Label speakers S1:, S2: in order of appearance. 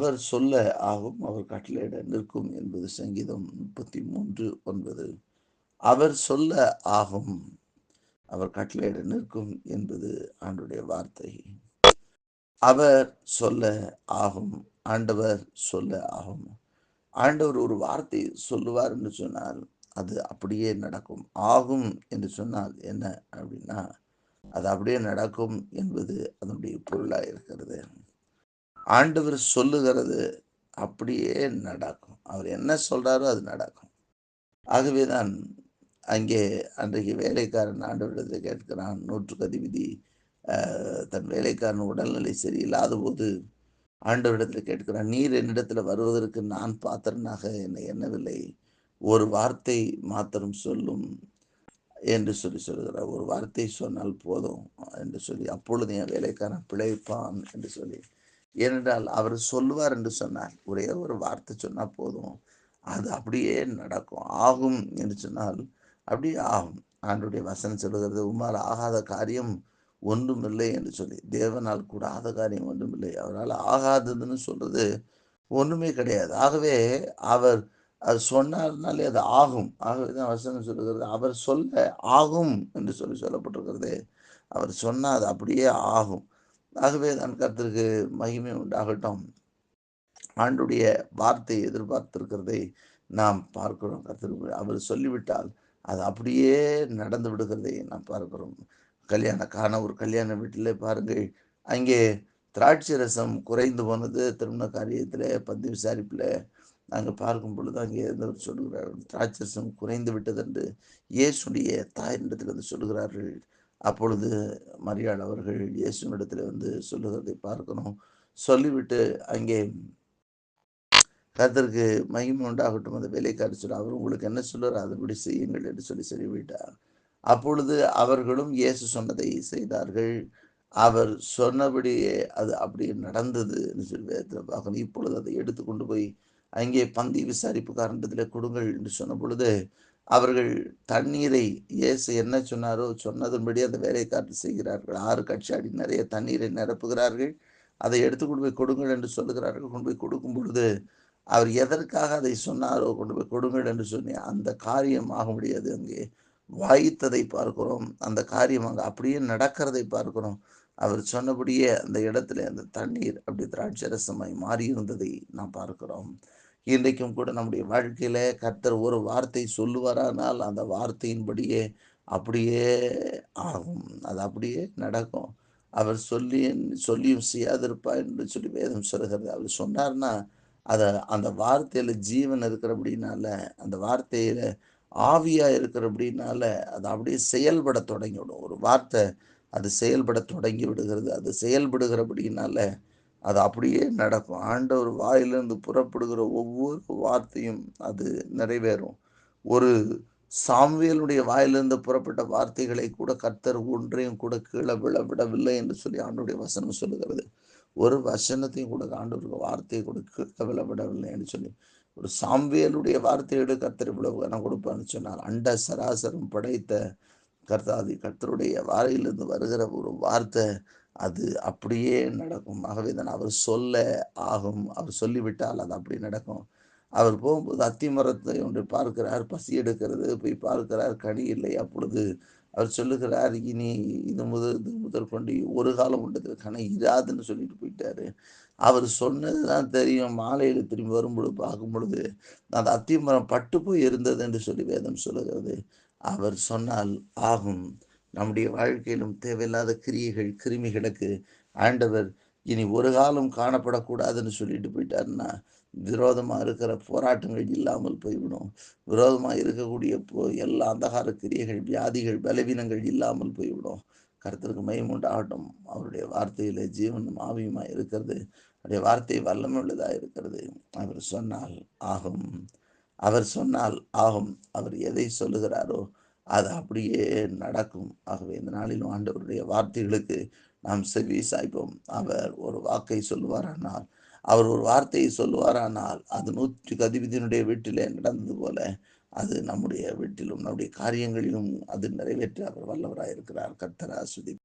S1: அவர் சொல்ல ஆகும், அவர் கட்டளையிட நிற்கும் என்பது சங்கீதம் 33:9. அவர் சொல்ல ஆகும், அவர் கட்டளையிட நிற்கும் என்பது ஆண்டுடைய வார்த்தை. அவர் சொல்ல ஆகும், ஆண்டவர் சொல்ல ஆகும். ஆண்டவர் ஒரு வார்த்தை சொல்லுவார் என்று சொன்னால் அது அப்படியே நடக்கும். ஆகும் என்று சொன்னால் என்ன அப்படின்னா, அது அப்படியே நடக்கும் என்பது அதனுடைய பொருளாக இருக்கிறது. ஆண்டவர் சொல்லுகிறது அப்படியே நடக்கும். அவர் என்ன சொல்றாரோ அது நடக்கும். ஆகவேதான் அங்கே அன்றைக்கு வேலைக்காரன் ஆண்டவரிடத்தில் கேட்கிறான். நூற்றுக்கு அதிபதி தன் வேலைக்காரன் உடல்நிலை சரியில்லாத போது ஆண்டவரிடத்தில் கேட்கிறான், நீர் என்னிடத்தில் வருவதற்கு நான் பாத்திரனாக என்னை எண்ணவில்லை, ஒரு வார்த்தை மாத்திரம் சொல்லும் என்று சொல்லுகிறார். ஒரு வார்த்தை சொன்னால் போதும் என்று சொல்லி, அப்பொழுது என் வேலைக்காரன் பிழைப்பான் என்று சொல்லி. ஏனென்றால் அவர் சொல்லுவார் என்று சொன்னார், ஒரே ஒரு வார்த்தை சொன்னால் போதும், அது அப்படியே நடக்கும். ஆகும் என்று சொன்னால் அப்படியே ஆகும். ஆண்டுடைய வசனம் சொல்லுகிறது, உம்மால் ஆகாத காரியம் ஒன்றுமில்லை என்று சொல்லி. தேவனால் கூடாத காரியம் ஒன்றுமில்லை. அவரால் ஆகாததுன்னு சொல்றது ஒன்றுமே கிடையாது. ஆகவே அவர் அது சொன்னார்னாலே அது ஆகும். ஆகவேதான் வசனம் சொல்லுகிறது, அவர் சொல்ல ஆகும் என்று சொல்லப்பட்டிருக்கிறது. அவர் சொன்னால் அது அப்படியே ஆகும். ஆகவே தான் கர்த்தருக்கு மகிமை உண்டாகட்டும். ஆண்டுடைய வார்த்தையை எதிர்பார்த்திருக்கிறதை நாம் பார்க்கிறோம். கர்த்தருக்கு அவர் சொல்லிவிட்டால் அது அப்படியே நடந்து விடுகிறதை நாம் பார்க்கிறோம். ஒரு கல்யாண வீட்டிலே பாருங்கள், அங்கே திராட்சை ரசம் குறைந்து போனது. திருமண காரியத்தில் பந்தி விசாரிப்பில் நாங்கள் பார்க்கும் பொழுது அங்கே இருந்தவர் சொல்லுகிறார், திராட்சை ரசம் குறைந்து விட்டது என்று இயேசுடைய தாயினிடத்தில் வந்து சொல்லுகிறார்கள். அப்பொழுது மரியாள் அவர்கள் இயேசுனிடத்தில் வந்து சொல்லுகிறதை பார்க்கணும். சொல்லிவிட்டு அங்கே கர்த்தருக்கு மகிமை உண்டாகட்டும், அந்த வேலைக்காரர் சொல்ல, அவர் உங்களுக்கு என்ன சொல்றார் அதுபடி செய்யுங்கள் என்று சொல்லி சொல்லிவிட்டார். அப்பொழுது அவர்களும் இயேசு சொன்னதை செய்தார்கள். அவர் சொன்னபடியே அது அப்படியே நடந்தது என்று சொல்லி வேதத்தில் பார்க்கணும். இப்பொழுது அதை எடுத்துக்கொண்டு போய் அங்கே பந்தி விசாரிப்புக்காரனிடத்தில் கொடுங்கள் என்று சொன்ன பொழுது அவர்கள் தண்ணீரை இயேசு என்ன சொன்னாரோ சொன்னதன்படி அந்த வேலைக்காரர் செய்கிறார்கள். 6 கட்சாடி நிறைய தண்ணீரை நிரப்புகிறார்கள். அதை எடுத்துக்கொண்டு போய் கொடுங்கள் என்று சொல்லுகிறார்கள். கொண்டு போய் கொடுக்கும் பொழுது அவர் எதற்காக அதை சொன்னாரோ கொண்டு போய் கொடுங்கள் என்று சொன்னி அந்த காரியம் ஆக முடியாது. அங்கே வாய்த்ததை பார்க்கிறோம். அந்த காரியம் அங்கே அப்படியே நடக்கிறதை பார்க்கிறோம். அவர் சொன்னபடியே அந்த இடத்துல அந்த தண்ணீர் அப்படி திராட்சை ரசமாய் மாறி இருந்ததை நாம் பார்க்கிறோம். இன்றைக்கும் கூட நம்முடைய வாழ்க்கையில கர்த்தர் ஒரு வார்த்தை சொல்லுவாரானால் அந்த வார்த்தையின்படியே அப்படியே ஆகும். அது அப்படியே நடக்கும். அவர் சொல்லியும் செய்யாதிருப்பார் என்று சொல்லி வேதம் சொல்கிறது. அவர் சொன்னார்னா அந்த வார்த்தையில ஜீவன் இருக்கிறபடினால, அந்த வார்த்தையில ஆவியா இருக்கிறபடினால அது அப்படியே செயல்பட தொடங்கிவிடும். ஒரு வார்த்தை அது செயல்பட தொடங்கி விடுகிறது. அது செயல்படுகிறபடினால அது அப்படியே நடக்கும். ஆண்டவர் வாயிலிருந்து புறப்படுகிற ஒவ்வொரு வார்த்தையும் அது நிறைவேறும். ஒரு சாமுவேலுடைய வாயிலிருந்து புறப்பட்ட வார்த்தைகளை கூட கர்த்தர் ஒன்றையும் கூட கீழே விடவில்லை என்று சொல்லி ஆண்டவருடைய வசனம் சொல்லுகிறது. ஒரு வசனத்தையும் கூட ஆண்டவருக்கு வார்த்தையை கூட கீழே விடவில்லை என்று சொல்லி, ஒரு சாமுவேலுடைய வார்த்தையோடு கர்த்தர் இவ்வளவு கனம் கொடுப்பான்னு சொன்னார். அண்ட சராசரம் படைத்த கர்த்தருடைய வாயிலிருந்து வருகிற ஒரு வார்த்தை அது அப்படியே நடக்கும். ஆகவே தான் அவர் சொல்ல ஆகும். அவர் சொல்லிவிட்டால் அது அப்படி நடக்கும். அவர் போகும்போது அத்தி மரத்தை ஒன்று பார்க்கிறார், பசி எடுக்கிறது, போய் பார்க்கிறார், கனி இல்லை. அப்பொழுது அவர் சொல்லுகிறார், இனி இது முதல் கொண்டு ஒரு காலம் உண்டது கனி இராதுன்னு சொல்லிட்டு போயிட்டாரு. அவர் சொன்னதுதான் தெரியும். மாலையில் திரும்பி வரும்பொழுது பார்க்கும் பொழுது அந்த அத்தி மரம் பட்டு போய் இருந்தது என்று சொல்லி வேதம் சொல்லுகிறது. அவர் சொன்னால் ஆகும். நம்முடைய வாழ்க்கையிலும் தேவையில்லாத கிரியைகள் கிருமிகளுக்கு ஆண்டவர் இனி ஒரு காலம் காணப்படக்கூடாதுன்னு சொல்லிட்டு போயிட்டாருன்னா விரோதமாக இருக்கிற போராட்டங்கள் இல்லாமல் போய்விடும். விரோதமாக இருக்கக்கூடிய எல்லா அந்தகார கிரியைகள் வியாதிகள் பலவீனங்கள் இல்லாமல் போய்விடும். கர்த்தருக்கு மகிமை உண்டாகட்டும். அவருடைய வார்த்தையில ஜீவனும் ஆவியுமா இருக்கிறது. அவருடைய வார்த்தை வல்லமை உள்ளதாக இருக்கிறது. அவர் சொன்னால் ஆகும். அவர் சொன்னால் ஆகும். அவர் எதை சொல்லுகிறாரோ அது அப்படியே நடக்கும். ஆகவே இந்த நாளிலும் ஆண்டவருடைய வார்த்தைகளுக்கு நாம் செவி சாய்ப்போம். அவர் ஒரு வாக்கை சொல்லுவாரானால், அவர் ஒரு வார்த்தையை சொல்லுவாரானால் அது 100 அதிபதியினுடைய வீட்டிலே நடந்தது போல அது நம்முடைய வீட்டிலும் நம்முடைய காரியங்களிலும் அது நிறைவேற்ற அவர் வல்லவராயிருக்கிறார். கர்த்தர் ஆசீர்வதிப்பார்.